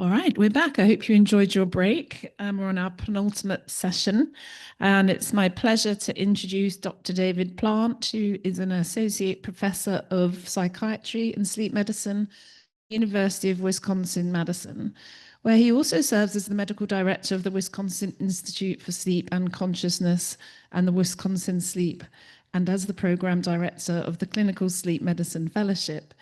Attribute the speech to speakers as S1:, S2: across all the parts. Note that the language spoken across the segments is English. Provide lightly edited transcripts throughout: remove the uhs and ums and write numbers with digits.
S1: All right, we're back. I hope you enjoyed your break. We're on our penultimate session, and it's my pleasure to introduce Dr. David Plante, who is an associate professor of psychiatry and sleep medicine at the University of Wisconsin-Madison, where he also serves as the medical director of the Wisconsin Institute for Sleep and Consciousness and the Wisconsin Sleep, and as the program director of the Clinical Sleep Medicine Fellowship.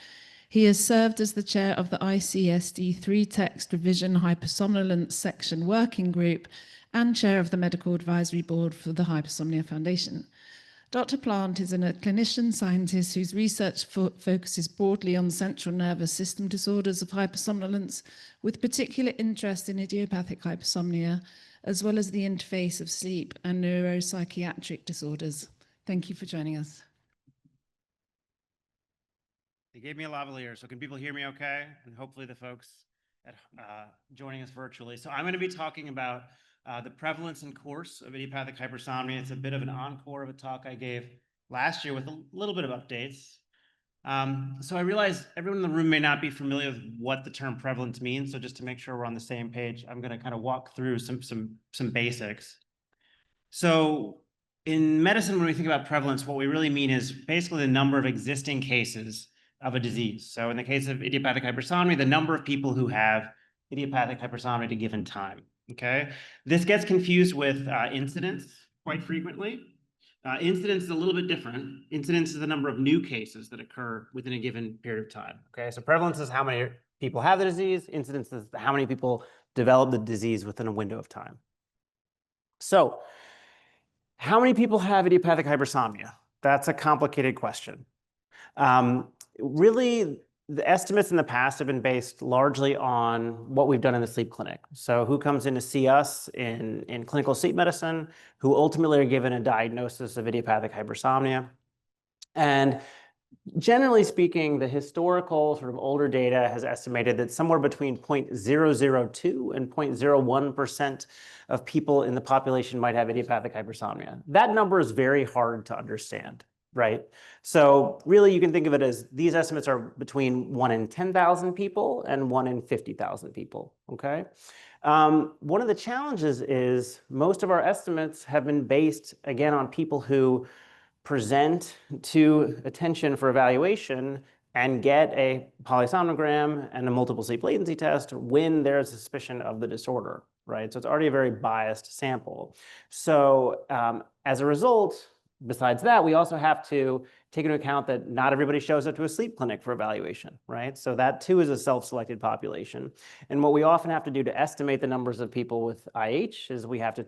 S1: He has served as the chair of the ICSD 3-Text Revision Hypersomnolence Section Working Group and chair of the Medical Advisory Board for the Hypersomnia Foundation. Dr. Plante is a clinician-scientist whose research focuses broadly on central nervous system disorders of hypersomnolence, with particular interest in idiopathic hypersomnia, as well as the interface of sleep and neuropsychiatric disorders. Thank you for joining us.
S2: They gave me a lavalier, so can people hear me okay? And hopefully the folks at, joining us virtually. So I'm going to be talking about the prevalence and course of idiopathic hypersomnia. It's a bit of an encore of a talk I gave last year with a little bit of updates. So I realize everyone in the room may not be familiar with what the term prevalence means. So just to make sure we're on the same page, I'm going to kind of walk through some basics. So in medicine, when we think about prevalence, what we really mean is basically the number of existing cases of a disease. So in the case of idiopathic hypersomnia, the number of people who have idiopathic hypersomnia at a given time, okay? This gets confused with incidence quite frequently. Incidence is a little bit different. Incidence is the number of new cases that occur within a given period of time, okay? So prevalence is how many people have the disease. Incidence is how many people develop the disease within a window of time. So how many people have idiopathic hypersomnia? That's a complicated question. Really, the estimates in the past have been based largely on what we've done in the sleep clinic. So who comes in to see us in clinical sleep medicine, who ultimately are given a diagnosis of idiopathic hypersomnia. And generally speaking, the historical sort of older data has estimated that somewhere between 0.002 and 0.01% of people in the population might have idiopathic hypersomnia. That number is very hard to understand, right? So really you can think of it as these estimates are between 1 in 10,000 people and 1 in 50,000 people, okay? One of the challenges is most of our estimates have been based, again, on people who present to attention for evaluation and get a polysomnogram and a multiple sleep latency test when there's a suspicion of the disorder, right? So it's already a very biased sample. So as a result, besides that, we also have to take into account that not everybody shows up to a sleep clinic for evaluation, right? So that too is a self-selected population. And what we often have to do to estimate the numbers of people with IH is we have to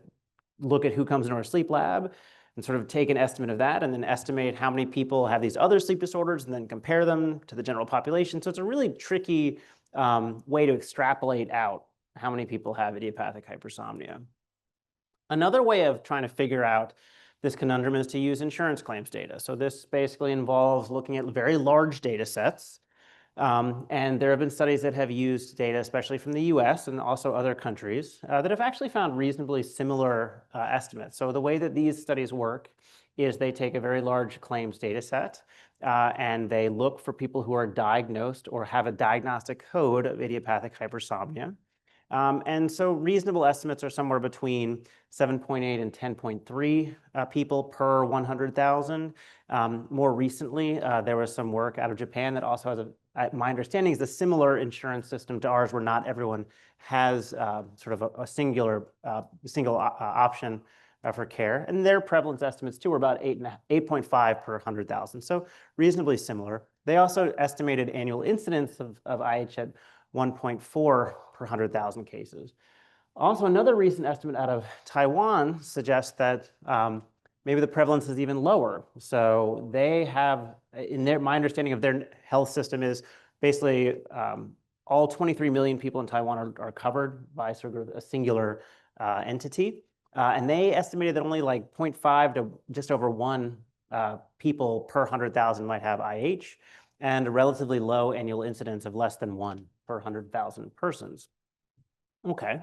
S2: look at who comes into our sleep lab and sort of take an estimate of that and then estimate how many people have these other sleep disorders and then compare them to the general population. So it's a really tricky way to extrapolate out how many people have idiopathic hypersomnia. Another way of trying to figure out this conundrum is to use insurance claims data. So this basically involves looking at very large data sets. And there have been studies that have used data, especially from the US and also other countries, that have actually found reasonably similar estimates. So the way that these studies work is they take a very large claims data set and they look for people who are diagnosed or have a diagnostic code of idiopathic hypersomnia. And so reasonable estimates are somewhere between 7.8 and 10.3 people per 100,000. More recently, there was some work out of Japan that also has my understanding is a similar insurance system to ours where not everyone has sort of a single option for care. And their prevalence estimates too were about 8.5 per 100,000. So reasonably similar. They also estimated annual incidence of IH at 1.4 per 100,000 cases. Also, another recent estimate out of Taiwan suggests that maybe the prevalence is even lower. So they have, my understanding of their health system is basically all 23 million people in Taiwan are covered by sort of a singular entity. And they estimated that only like 0.5 to just over 1 people per 100,000 might have IH, and a relatively low annual incidence of less than 1 per 100,000 persons. Okay.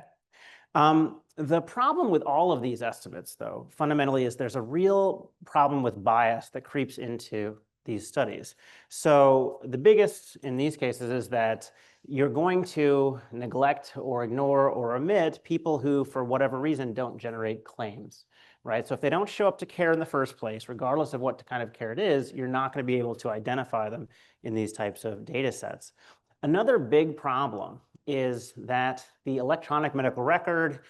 S2: The problem with all of these estimates, though, fundamentally is there's a real problem with bias that creeps into these studies. So the biggest in these cases is that you're going to neglect or ignore or omit people who, for whatever reason, don't generate claims, right? So if they don't show up to care in the first place, regardless of what kind of care it is, you're not going to be able to identify them in these types of data sets. Another big problem is that the electronic medical record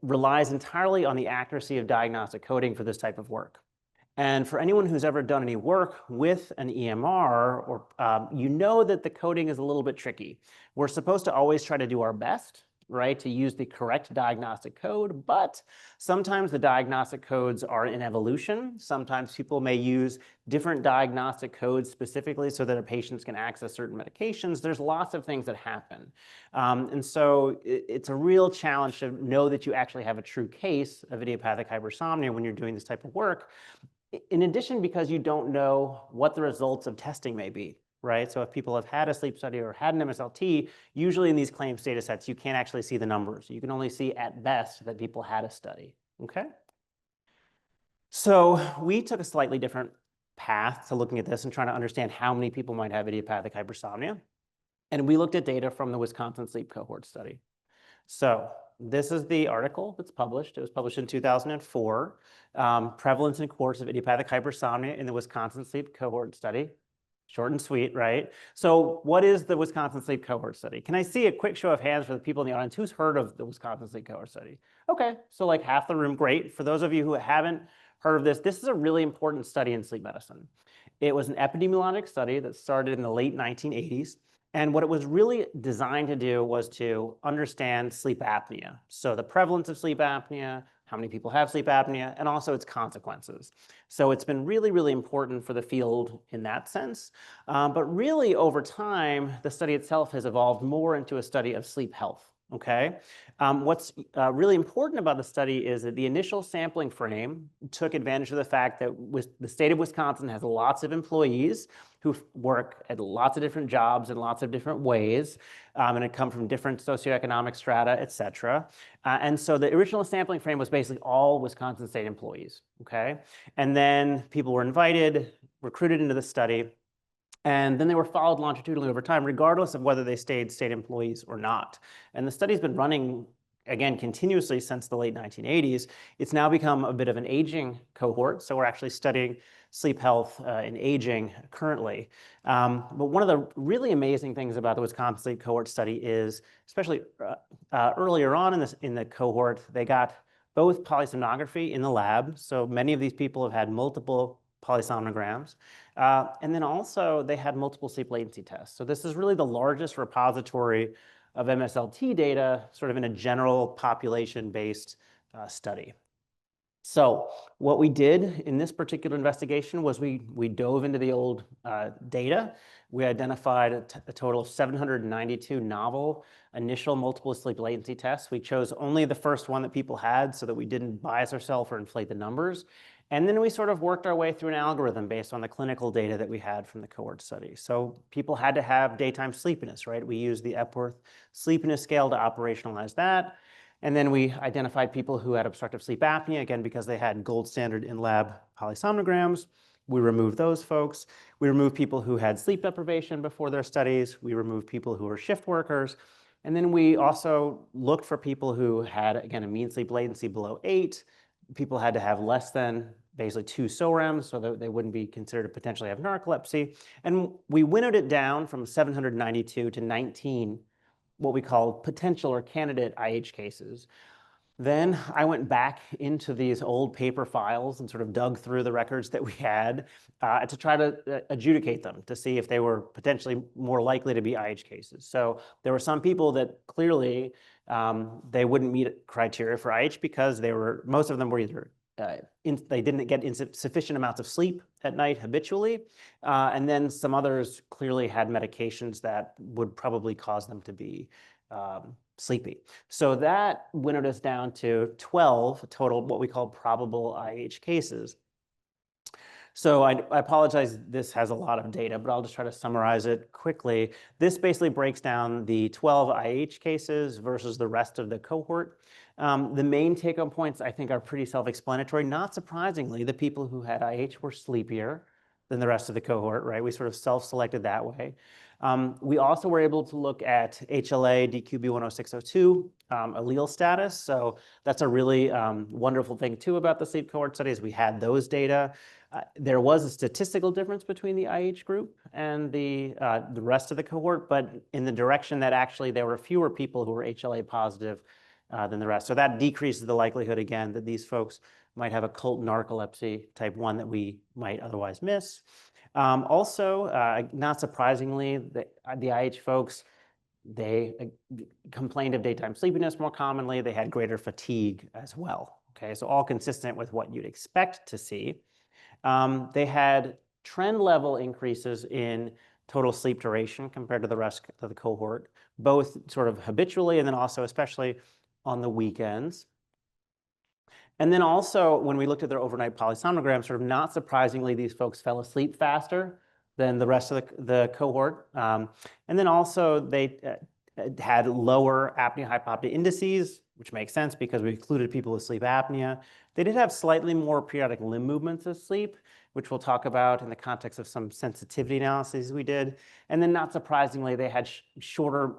S2: relies entirely on the accuracy of diagnostic coding for this type of work. And for anyone who's ever done any work with an EMR, or you know that the coding is a little bit tricky. We're supposed to always try to do our best, right, to use the correct diagnostic code, but sometimes the diagnostic codes are in evolution. Sometimes people may use different diagnostic codes specifically so that their patients can access certain medications. There's lots of things that happen. And so it's a real challenge to know that you actually have a true case of idiopathic hypersomnia when you're doing this type of work. In addition, because you don't know what the results of testing may be, right? So if people have had a sleep study or had an MSLT, usually in these claims data sets, you can't actually see the numbers. You can only see at best that people had a study, okay? So we took a slightly different path to looking at this and trying to understand how many people might have idiopathic hypersomnia. And we looked at data from the Wisconsin Sleep Cohort Study. So this is the article that's published. It was published in 2004, Prevalence and Course of Idiopathic Hypersomnia in the Wisconsin Sleep Cohort Study. Short and sweet, right? So what is the Wisconsin Sleep Cohort Study? Can I see a quick show of hands for the people in the audience? Who's heard of the Wisconsin Sleep Cohort Study? Okay, so like half the room, great. For those of you who haven't heard of this, this is a really important study in sleep medicine. It was an epidemiologic study that started in the late 1980s. And what it was really designed to do was to understand sleep apnea. So the prevalence of sleep apnea, how many people have sleep apnea, and also its consequences. So it's been really, really important for the field in that sense. But really over time, the study itself has evolved more into a study of sleep health. Okay. What's really important about the study is that the initial sampling frame took advantage of the fact that the state of Wisconsin has lots of employees who work at lots of different jobs in lots of different ways, and it come from different socioeconomic strata, et cetera. And so the original sampling frame was basically all Wisconsin state employees. Okay. And then people were invited, recruited into the study. And then they were followed longitudinally over time, regardless of whether they stayed state employees or not. And the study's been running, again, continuously since the late 1980s. It's now become a bit of an aging cohort. So we're actually studying sleep health in aging currently. But one of the really amazing things about the Wisconsin Sleep Cohort Study is, especially earlier on in the cohort, they got both polysomnography in the lab. So many of these people have had multiple polysomnograms. And then also they had multiple sleep latency tests. So this is really the largest repository of MSLT data sort of in a general population-based study. So what we did in this particular investigation was we dove into the old data. We identified a total of 792 novel initial multiple sleep latency tests. We chose only the first one that people had so that we didn't bias ourselves or inflate the numbers. And then we sort of worked our way through an algorithm based on the clinical data that we had from the cohort study. So people had to have daytime sleepiness, right? We used the Epworth Sleepiness Scale to operationalize that. And then we identified people who had obstructive sleep apnea, again, because they had gold standard in-lab polysomnograms. We removed those folks. We removed people who had sleep deprivation before their studies. We removed people who were shift workers. And then we also looked for people who had, again, a mean sleep latency below 8. People had to have less than basically 2 SOREMs so that they wouldn't be considered to potentially have narcolepsy. And we winnowed it down from 792 to 19, what we call potential or candidate IH cases. Then I went back into these old paper files and sort of dug through the records that we had to try to adjudicate them to see if they were potentially more likely to be IH cases. So there were some people that clearly they wouldn't meet criteria for IH because most of them were either they didn't get sufficient amounts of sleep at night habitually, and then some others clearly had medications that would probably cause them to be sleepy. So that winnowed us down to 12 total, what we call probable IH cases. So I apologize, this has a lot of data, but I'll just try to summarize it quickly. This basically breaks down the 12 IH cases versus the rest of the cohort. The main take-home points, I think, are pretty self-explanatory. Not surprisingly, the people who had IH were sleepier. than the rest of the cohort, right? We sort of self-selected that way. We also were able to look at HLA DQB10602 allele status. So that's a really wonderful thing too about the sleep cohort studies. We had those data. There was a statistical difference between the IH group and the rest of the cohort, but in the direction that actually there were fewer people who were HLA positive than the rest. So that decreases the likelihood, again, that these folks might have occult narcolepsy type 1 that we might otherwise miss. Also, not surprisingly, the IH folks, they complained of daytime sleepiness more commonly. They had greater fatigue as well. Okay, so all consistent with what you'd expect to see. They had trend level increases in total sleep duration compared to the rest of the cohort, both sort of habitually and then also especially on the weekends. And then also, when we looked at their overnight polysomnogram, sort of not surprisingly, these folks fell asleep faster than the rest of the cohort. And then also, they had lower apnea-hypopnea indices, which makes sense because we included people with sleep apnea. They did have slightly more periodic limb movements of sleep, which we'll talk about in the context of some sensitivity analyses we did. And then not surprisingly, they had shorter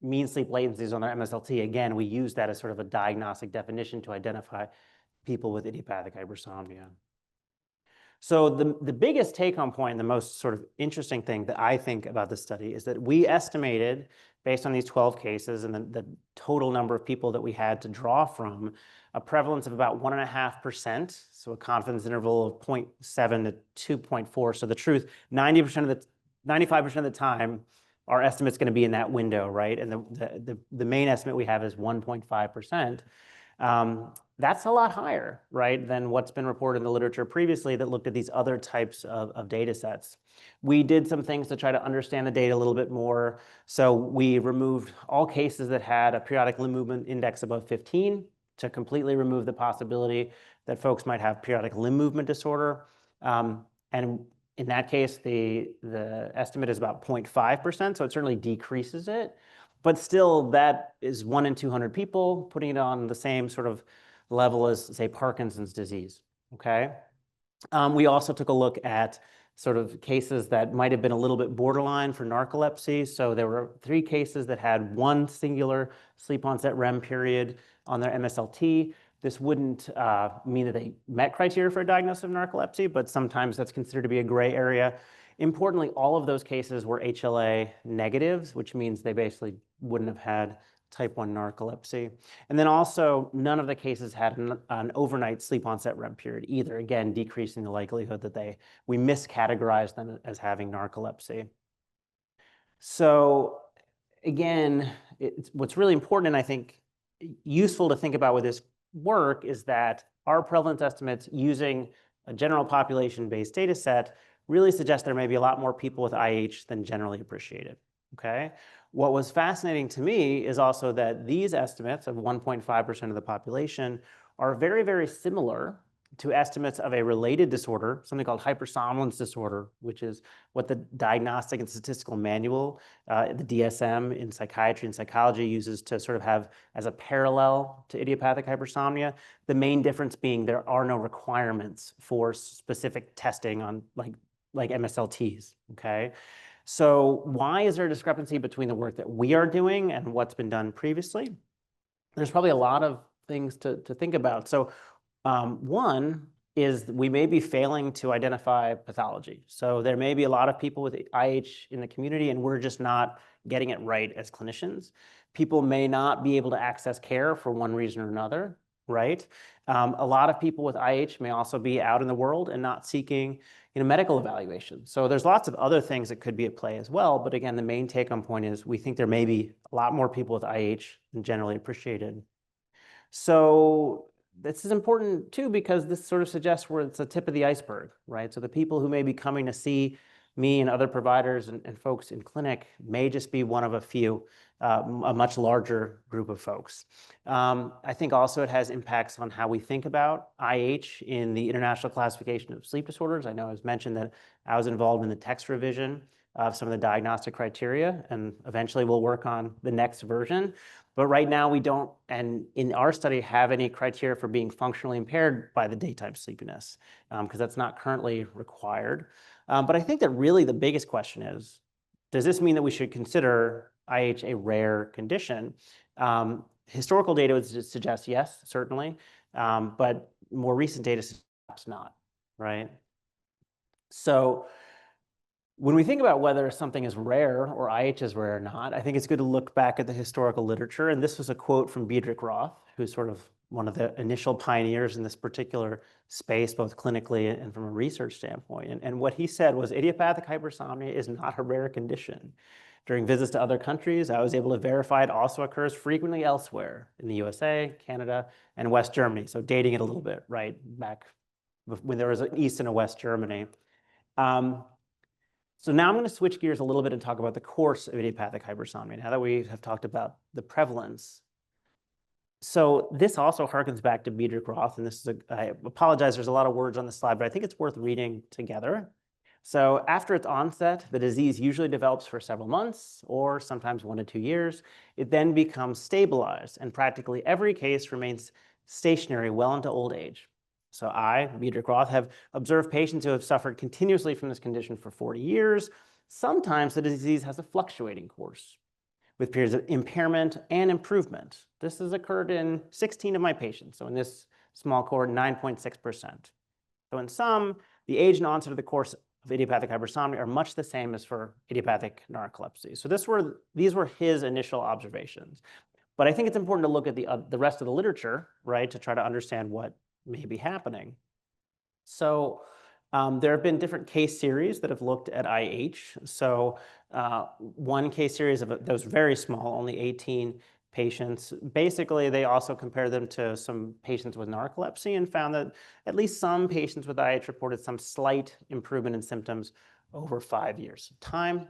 S2: mean sleep latencies on their MSLT. Again, we use that as sort of a diagnostic definition to identify people with idiopathic hypersomnia. So the biggest take-home point, the most sort of interesting thing that I think about this study is that we estimated, based on these 12 cases and the total number of people that we had to draw from, a prevalence of about 1.5%, so a confidence interval of 0.7 to 2.4. So the truth, 95% of the time, our estimate's going to be in that window, right? And the main estimate we have is 1.5%. That's a lot higher, right, than what's been reported in the literature previously that looked at these other types of data sets. We did some things to try to understand the data a little bit more. So we removed all cases that had a periodic limb movement index above 15 to completely remove the possibility that folks might have periodic limb movement disorder. And in that case, the estimate is about 0.5%, so it certainly decreases it. But still, that is 1 in 200 people, putting it on the same sort of level as, say, Parkinson's disease, okay? We also took a look at sort of cases that might have been a little bit borderline for narcolepsy. So there were 3 cases that had one singular sleep onset REM period on their MSLT. This wouldn't mean that they met criteria for a diagnosis of narcolepsy, but sometimes that's considered to be a gray area. Importantly, all of those cases were HLA negatives, which means they basically wouldn't have had type 1 narcolepsy. And then also, none of the cases had an overnight sleep onset REM period either, again, decreasing the likelihood that we miscategorized them as having narcolepsy. So again, what's really important and I think useful to think about with this work is that our prevalence estimates using a general population-based data set really suggest there may be a lot more people with IH than generally appreciated, okay? What was fascinating to me is also that these estimates of 1.5% of the population are very, very similar to estimates of a related disorder, something called hypersomnolence disorder, which is what the Diagnostic and Statistical Manual, the DSM in psychiatry and psychology uses to sort of have as a parallel to idiopathic hypersomnia. The main difference being there are no requirements for specific testing on like MSLTs, okay? So why is there a discrepancy between the work that we are doing and what's been done previously? There's probably a lot of things to think about. So one is we may be failing to identify pathology. So there may be a lot of people with IH in the community and we're just not getting it right as clinicians. People may not be able to access care for one reason or another, right? A lot of people with IH may also be out in the world and not seeking medical evaluation. So there's lots of other things that could be at play as well. But again, the main take-home point is we think there may be a lot more people with IH than generally appreciated. So this is important too, because this sort of suggests where it's the tip of the iceberg, right? So the people who may be coming to see me and other providers and folks in clinic may just be one of a few, a much larger group of folks. I think also it has impacts on how we think about IH in the International Classification of Sleep Disorders. I know it was mentioned that I was involved in the text revision of some of the diagnostic criteria, and eventually we'll work on the next version. But right now we don't, and in our study, have any criteria for being functionally impaired by the daytime sleepiness, because that's not currently required. But I think that really the biggest question is, does this mean that we should consider IH a rare condition? Historical data would suggest yes, certainly, but more recent data suggests perhaps not, right? So when we think about whether something is rare or IH is rare or not, I think it's good to look back at the historical literature. And this was a quote from Diedrich Roth, who's sort of one of the initial pioneers in this particular space, both clinically and from a research standpoint. And what he said was, idiopathic hypersomnia is not a rare condition. During visits to other countries, I was able to verify it also occurs frequently elsewhere in the USA, Canada, and West Germany. So dating it a little bit, right, back when there was an East and a West Germany. So now I'm going to switch gears a little bit and talk about the course of idiopathic hypersomnia, now that we have talked about the prevalence. So this also harkens back to Diedrich Roth, and this is I apologize, there's a lot of words on the slide, but I think it's worth reading together. So after its onset, the disease usually develops for several months or sometimes 1 to 2 years. It then becomes stabilized, and practically every case remains stationary well into old age. So I, Diedrich Roth, have observed patients who have suffered continuously from this condition for 40 years. Sometimes the disease has a fluctuating course with periods of impairment and improvement. This has occurred in 16 of my patients. So in this small cohort, 9.6%. So in sum, the age and onset of the course of idiopathic hypersomnia are much the same as for idiopathic narcolepsy. So these were his initial observations. But I think it's important to look at the rest of the literature, right, to try to understand what may be happening. So there have been different case series that have looked at IH. So one case series that was very small, only 18 patients. Basically, they also compared them to some patients with narcolepsy and found that at least some patients with IH reported some slight improvement in symptoms over 5 years of time.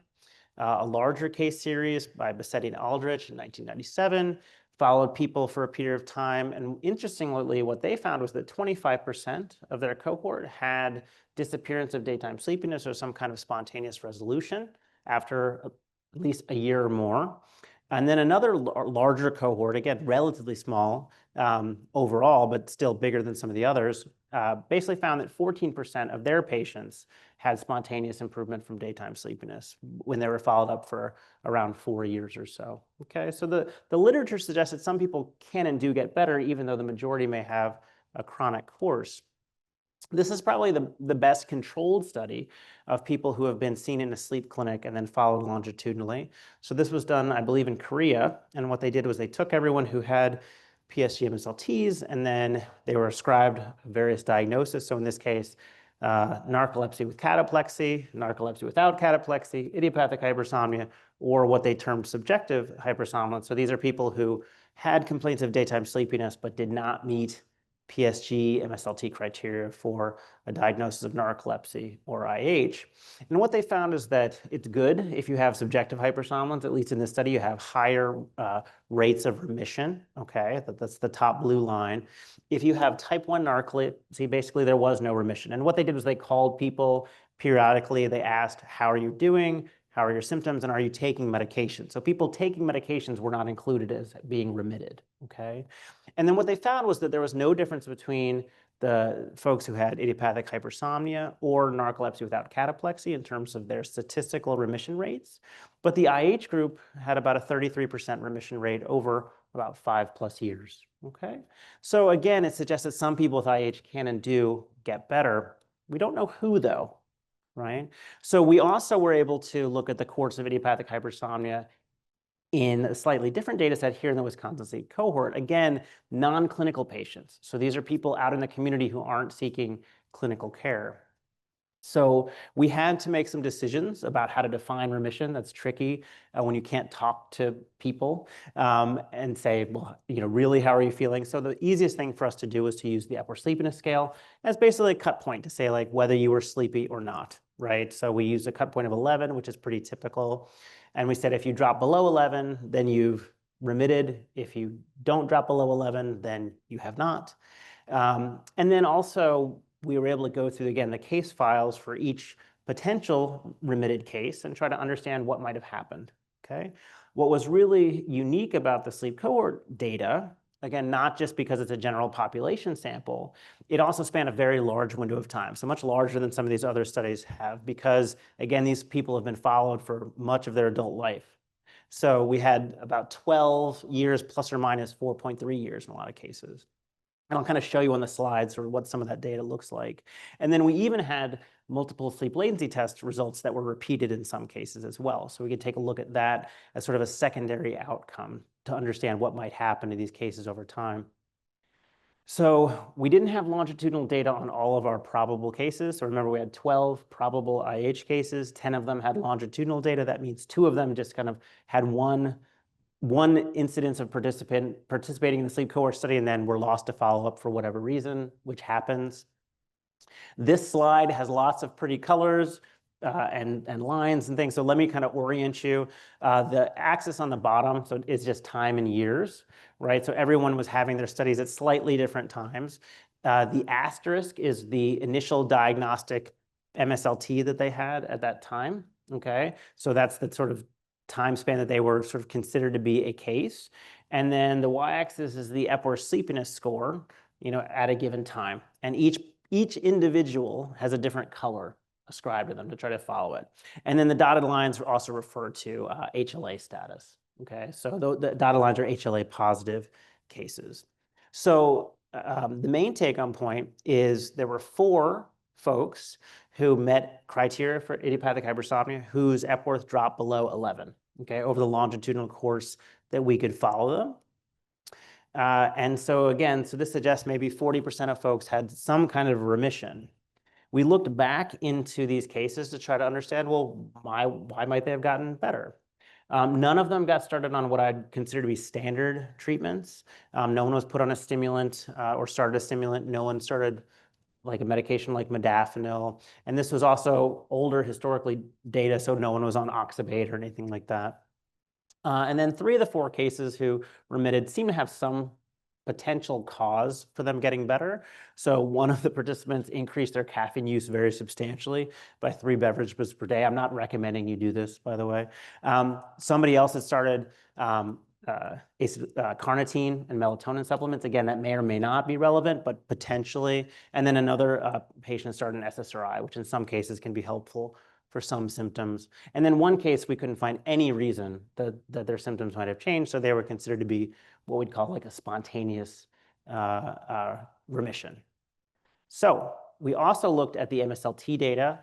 S2: A larger case series by Bassetti and Aldrich in 1997 followed people for a period of time. And interestingly, what they found was that 25% of their cohort had disappearance of daytime sleepiness or some kind of spontaneous resolution after at least a year or more. And then another larger cohort, again, relatively small overall, but still bigger than some of the others, basically found that 14% of their patients had spontaneous improvement from daytime sleepiness when they were followed up for around 4 years or so. Okay, so the literature suggests that some people can and do get better, even though the majority may have a chronic course. This is probably the best controlled study of people who have been seen in a sleep clinic and then followed longitudinally. So this was done, I believe, in Korea. And what they did was they took everyone who had PSG MSLTs, and then they were ascribed various diagnoses. So in this case, narcolepsy with cataplexy, narcolepsy without cataplexy, idiopathic hypersomnia, or what they termed subjective hypersomnolence. So these are people who had complaints of daytime sleepiness but did not meet PSG MSLT criteria for a diagnosis of narcolepsy or IH. And what they found is that it's good if you have subjective hypersomnolence. At least in this study, you have higher rates of remission, okay? That's the top blue line. If you have type 1 narcolepsy, basically there was no remission. And what they did was they called people periodically. They asked, how are you doing? How are your symptoms? And are you taking medication? So people taking medications were not included as being remitted, okay? And then what they found was that there was no difference between the folks who had idiopathic hypersomnia or narcolepsy without cataplexy in terms of their statistical remission rates. But the IH group had about a 33% remission rate over about 5+ years, okay? So again, it suggests that some people with IH can and do get better. We don't know who though, right? So we also were able to look at the course of idiopathic hypersomnia in a slightly different data set here in the Wisconsin State cohort. Again, non-clinical patients. So these are people out in the community who aren't seeking clinical care. So we had to make some decisions about how to define remission. That's tricky when you can't talk to people and say, well, really, how are you feeling? So the easiest thing for us to do was to use the Epworth Sleepiness Scale as basically a cut point to say like whether you were sleepy or not, right? So we used a cut point of 11, which is pretty typical. And we said if you drop below 11, then you've remitted. If you don't drop below 11, then you have not. And then also, we were able to go through, again, the case files for each potential remitted case and try to understand what might have happened, okay? What was really unique about the sleep cohort data, again, not just because it's a general population sample, it also spanned a very large window of time, so much larger than some of these other studies have, because, again, these people have been followed for much of their adult life. So we had about 12 years plus or minus 4.3 years in a lot of cases. And I'll kind of show you on the slides sort of what some of that data looks like. And then we even had multiple sleep latency test results that were repeated in some cases as well. So we could take a look at that as sort of a secondary outcome to understand what might happen in these cases over time. So we didn't have longitudinal data on all of our probable cases. So remember, we had 12 probable IH cases. 10 of them had longitudinal data. That means 2 of them just kind of had one incidence of participating in the sleep cohort study and then were lost to follow-up for whatever reason, which happens. This slide has lots of pretty colors and lines and things. So let me kind of orient you. The axis on the bottom is just time in years, right? So everyone was having their studies at slightly different times. The asterisk is the initial diagnostic MSLT that they had at that time, okay? So that's the sort of time span that they were sort of considered to be a case. And then the y-axis is the Epworth sleepiness score, at a given time. And each individual has a different color ascribed to them to try to follow it. And then the dotted lines also refer to HLA status, okay? So the dotted lines are HLA positive cases. So the main take-home point is there were 4 folks who met criteria for idiopathic hypersomnia whose Epworth dropped below 11, okay, over the longitudinal course that we could follow them. And so again, this suggests maybe 40% of folks had some kind of remission. We looked back into these cases to try to understand, well, why might they have gotten better? None of them got started on what I'd consider to be standard treatments. No one was put on a stimulant or started a stimulant. No one started like a medication like modafinil. And this was also older historically data, so no one was on oxybate or anything like that. And then 3 of the 4 cases who remitted seem to have some potential cause for them getting better. So one of the participants increased their caffeine use very substantially by 3 beverages per day. I'm not recommending you do this, by the way. Somebody else had started carnitine and melatonin supplements. Again, that may or may not be relevant, but potentially. And then another patient started an SSRI, which in some cases can be helpful for some symptoms. And then one case, we couldn't find any reason that their symptoms might have changed, so they were considered to be what we'd call like a spontaneous remission. So we also looked at the MSLT data.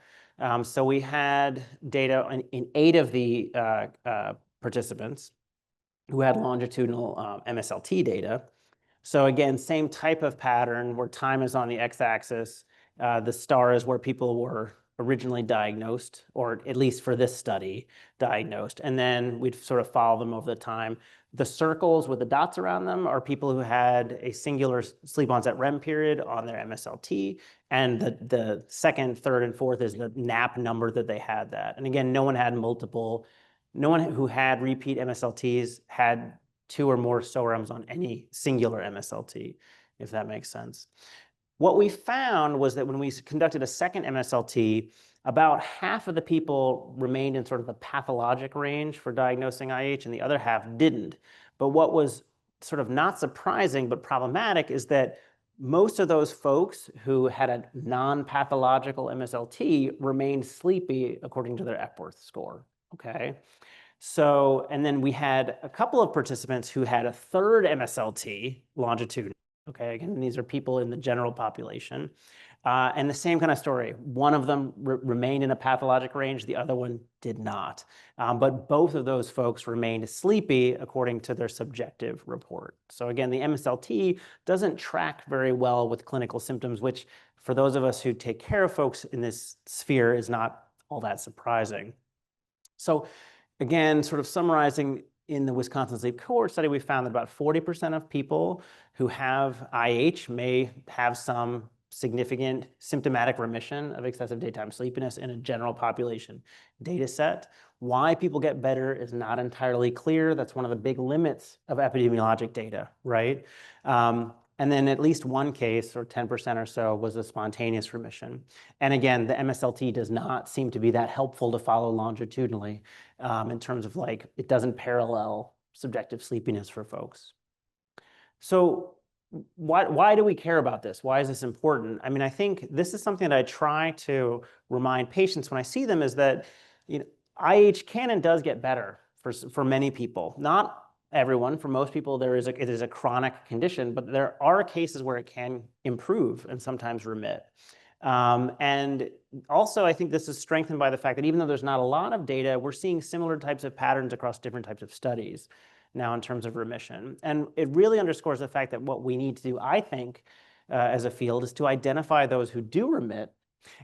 S2: So we had data in 8 of the participants who had longitudinal MSLT data. So again, same type of pattern where time is on the x-axis. The star is where people were originally diagnosed, or at least for this study, diagnosed. And then we'd sort of follow them over the time. The circles with the dots around them are people who had a singular sleep onset REM period on their MSLT. And the second, third, and fourth is the NAP number that they had that. And again, no one who had repeat MSLTs had 2 or more SORMs on any singular MSLT, if that makes sense. What we found was that when we conducted a second MSLT, about half of the people remained in sort of the pathologic range for diagnosing IH, and the other half didn't. But what was sort of not surprising but problematic is that most of those folks who had a non-pathological MSLT remained sleepy according to their Epworth score, okay? So, and then we had a couple of participants who had a third MSLT longitudinal. Okay, again, these are people in the general population. And the same kind of story. One of them remained in a pathologic range, the other one did not. But both of those folks remained sleepy according to their subjective report. So again, the MSLT doesn't track very well with clinical symptoms, which for those of us who take care of folks in this sphere is not all that surprising. So again, sort of summarizing, in the Wisconsin Sleep Cohort study, we found that about 40% of people who have IH may have some significant symptomatic remission of excessive daytime sleepiness in a general population data set. Why people get better is not entirely clear. That's one of the big limits of epidemiologic data, right? And then at least one case, or 10% or so, was a spontaneous remission. And again, the MSLT does not seem to be that helpful to follow longitudinally in terms of like, it doesn't parallel subjective sleepiness for folks. So why do we care about this? Why is this important? I mean, I think this is something that I try to remind patients when I see them, is that, you know, IH can and does get better for many people. Not everyone. For most people, it is a chronic condition, but there are cases where it can improve and sometimes remit. And also, I think this is strengthened by the fact that even though there's not a lot of data, we're seeing similar types of patterns across different types of studies now in terms of remission. And it really underscores the fact that what we need to do, I think, as a field, is to identify those who do remit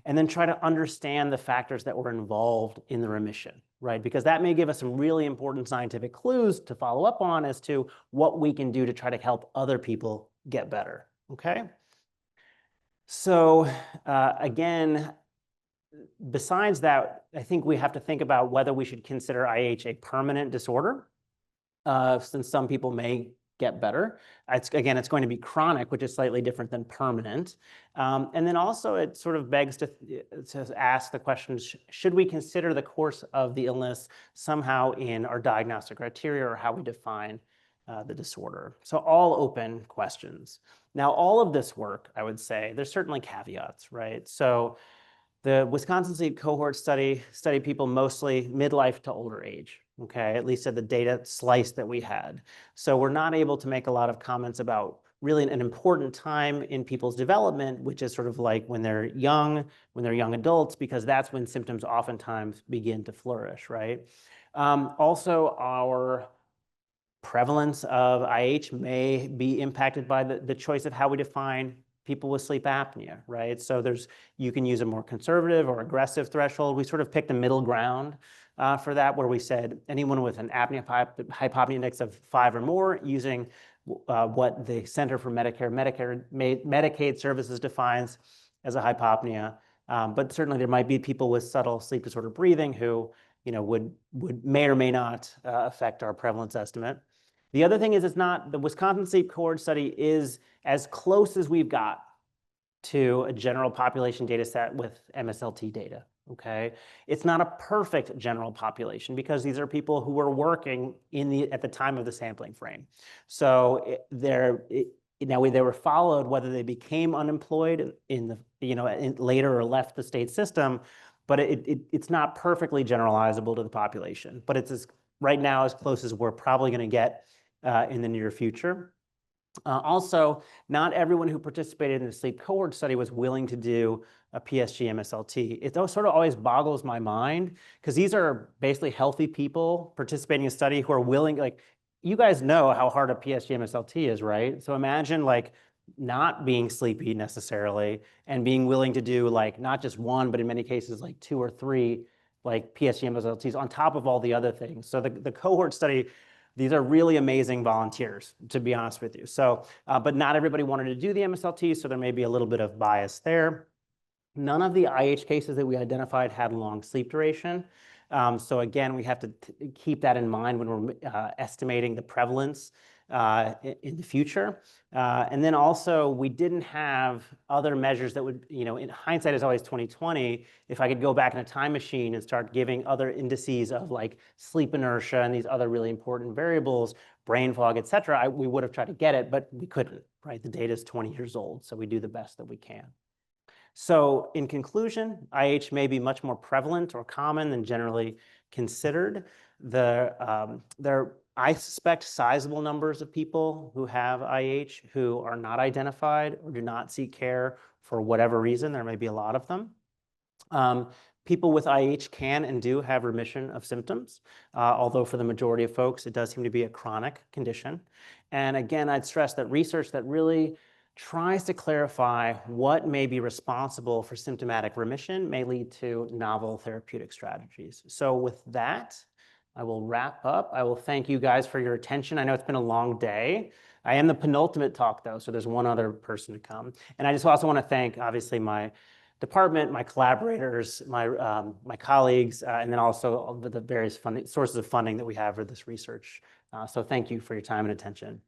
S2: and then try to understand the factors that were involved in the remission, right? Because that may give us some really important scientific clues to follow up on as to what we can do to try to help other people get better, okay? So again, besides that, I think we have to think about whether we should consider IH a permanent disorder, since some people may get better. It's going to be chronic, which is slightly different than permanent. And then also it sort of begs to ask the question, should we consider the course of the illness somehow in our diagnostic criteria or how we define the disorder? So all open questions. Now, all of this work, I would say, there's certainly caveats, right? So the Wisconsin Sleep Cohort studied people mostly midlife to older age, okay, at least at the data slice that we had. So we're not able to make a lot of comments about really an important time in people's development, which is sort of like when they're young adults, because that's when symptoms oftentimes begin to flourish, right? Also, our prevalence of IH may be impacted by the choice of how we define people with sleep apnea, right? So you can use a more conservative or aggressive threshold. We sort of picked a middle ground for that, where we said anyone with an apnea-hypopnea index of 5 or more, using what the Center for Medicaid Services defines as a hypopnea. But certainly there might be people with subtle sleep disorder breathing who, you know, may or may not affect our prevalence estimate. The other thing is, the Wisconsin Sleep Cohort study is as close as we've got to a general population data set with MSLT data, okay? It's not a perfect general population because these are people who were working at the time of the sampling frame. So now they were followed whether they became unemployed later or left the state system, but it's not perfectly generalizable to the population. But it's right now as close as we're probably going to get in the near future. Also, not everyone who participated in the sleep cohort study was willing to do a PSG MSLT. It sort of always boggles my mind because these are basically healthy people participating in a study who are willing, like, you guys know how hard a PSG MSLT is, right? So imagine like not being sleepy necessarily and being willing to do like not just one, but in many cases like 2 or 3 like PSG MSLTs on top of all the other things. So the cohort study, these are really amazing volunteers, to be honest with you. So, but not everybody wanted to do the MSLT, so there may be a little bit of bias there. None of the IH cases that we identified had long sleep duration. So again, we have to keep that in mind when we're estimating the prevalence in the future. And then also, we didn't have other measures that would, in hindsight is always 2020. If I could go back in a time machine and start giving other indices of like sleep inertia and these other really important variables, brain fog, et cetera, we would have tried to get it, but we couldn't, right? The data is 20 years old, so we do the best that we can. So in conclusion, IH may be much more prevalent or common than generally considered. There are, I suspect, sizable numbers of people who have IH who are not identified or do not seek care for whatever reason. There may be a lot of them. People with IH can and do have remission of symptoms, although for the majority of folks, it does seem to be a chronic condition. And again, I'd stress that research that really tries to clarify what may be responsible for symptomatic remission may lead to novel therapeutic strategies. So with that, I will wrap up. I will thank you guys for your attention. I know it's been a long day. I am the penultimate talk, though, so there's one other person to come. And I just also want to thank, obviously, my department, my collaborators, my colleagues, and then also the various sources of funding that we have for this research. So thank you for your time and attention.